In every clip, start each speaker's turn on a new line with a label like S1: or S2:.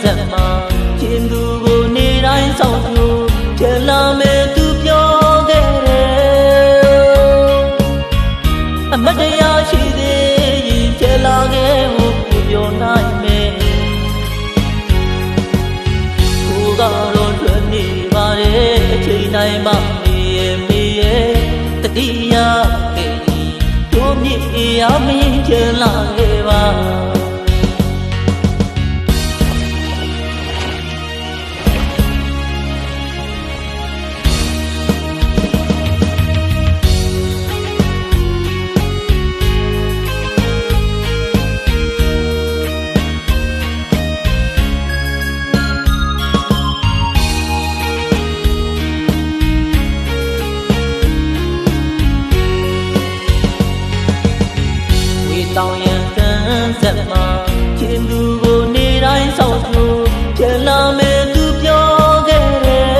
S1: ဆက်မှာချင်းသူကိုနေတိုင်းဆောင်ပြိုချဲလာမယ်သူပြောခဲ့တယ်အမတရားရှိသေးရင်ချဲလာခဲ့ဖို့ပြောနိုင်မယ်ကိုကတော့ထွက်နေပါတယ်အချိန်တိုင်းမှမေးတတိယတို့မြစ်ရမင်းချဲလာခဲ့ပါတောင်ရန်ကန်းဆက်မှာချင်းသူကိုနေတိုင်းဆောင်ပြိုချဲလာမယ်သူပြောခဲ့တယ်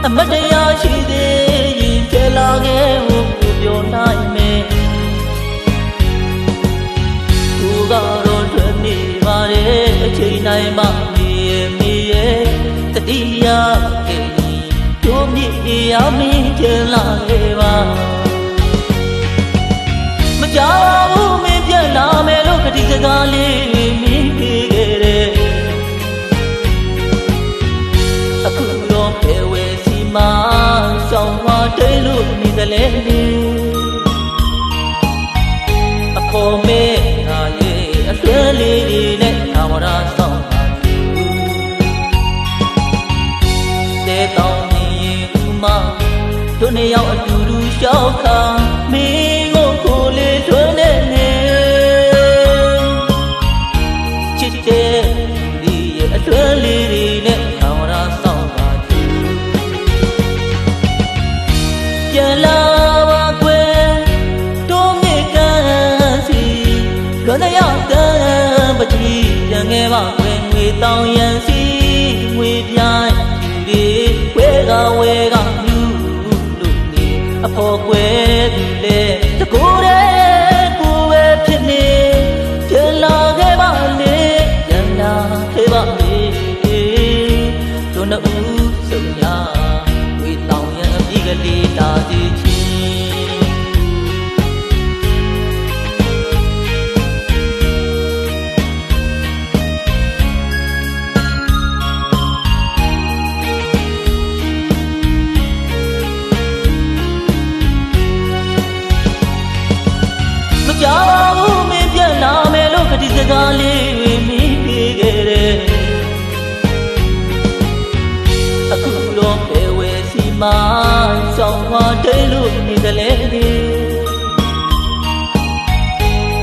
S1: အမတရားရှိသေးရင်ချဲလာခဲ့ဖို့ပြောနိုင်မယ်ကိုကတော့ထွက်နေပါတယ်အချိန်တိုင်းမှမေးတတိယတို့မြစ်ရမင်းချဲလာခဲ့ပါမကြောက်ဘူးမင်းပြန်လာမယ်လို့ကတိစကားလေးမင်းပေးခဲ့တယ်အခုတော့ဖဲဝဲစီမဆောင်ဝါတိတ်လို့နေတယ်လေအဖို့မေးငါရဲ့အဆွဲလေးတွေနဲ့သာဝရဆောင်ပါတဲတောင်းနေဦးမတို့နေရောက်အတူတူရှောက်ခါမင်းကိုလေးထွန်းနေနေချစ်တဲ့ဒီရဲ့အဆွဲလေးတွေနဲ့သာဝရဆောင်ပါချူပြန်လာပါကွယ်တို့မြေကန်းစီလွန်ရောက်တဲ့ပကြီးပြန်ခဲ့ပါကွယ်ငွေတောင်ရန်စီငွေပြိုင်ဒီဝဲကမြူလို့နေအဖို့ကွယ်သူလေတကူတဲ့ကိုပဲဖြစ်နေချဲလာခဲ့ပါလေရန်လာခဲ့ပါလေတို့နှစ်ဦးစုံညာဝေတောင်ရန်အပြီးကလေးလာစီချင်းကြောက်ဘူးမင်းပြန်လာမယ်လို့ကတိစကားလေးမင်းပေးခဲ့တယ်အခုတော့ဖဲဝဲစီမဆောင်ဝါတိတ်လို့နေတယ်လေ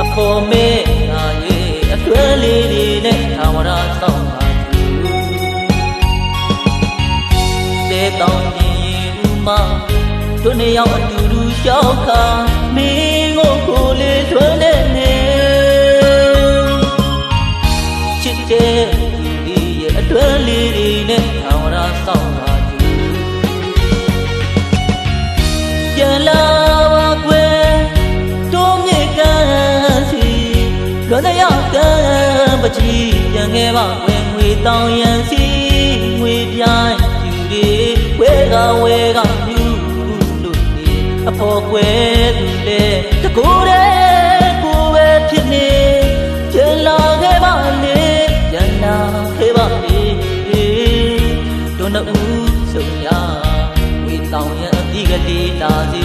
S1: အဖို့မေးငါရဲ့အဆွဲလေးတွေနဲ့သာဝရဆောင်ပါတဲတောင်းရင်ဦးမတို့နေရောက်အတူတူရှောက်ခါမင်းကိုလေးထွန်းနေနေချစ်တဲ့ဒီရဲ့အတွဲလေးတွေနဲ့သာဝရဆောင်ပါချူပြန်လာပါကွယ်တို့မြေကန်းစီလွန်ရောက်တဲ့ပကြီးပြန်ခဲ့ပါကွယ်ငွေတောင်ရန်စီငွေပြိုင်ယူတွေဝဲကမြူလို့နေအဖို့ကွယ်သူလေတကူတဲ့ကိုပဲဖြစ်နေချဲလာခဲ့ပါလေရန်လာခဲ့ပါလေတို့နှစ်ဦးစုံညာဝေတောင်ရန်အပြီးကလေးလာစီ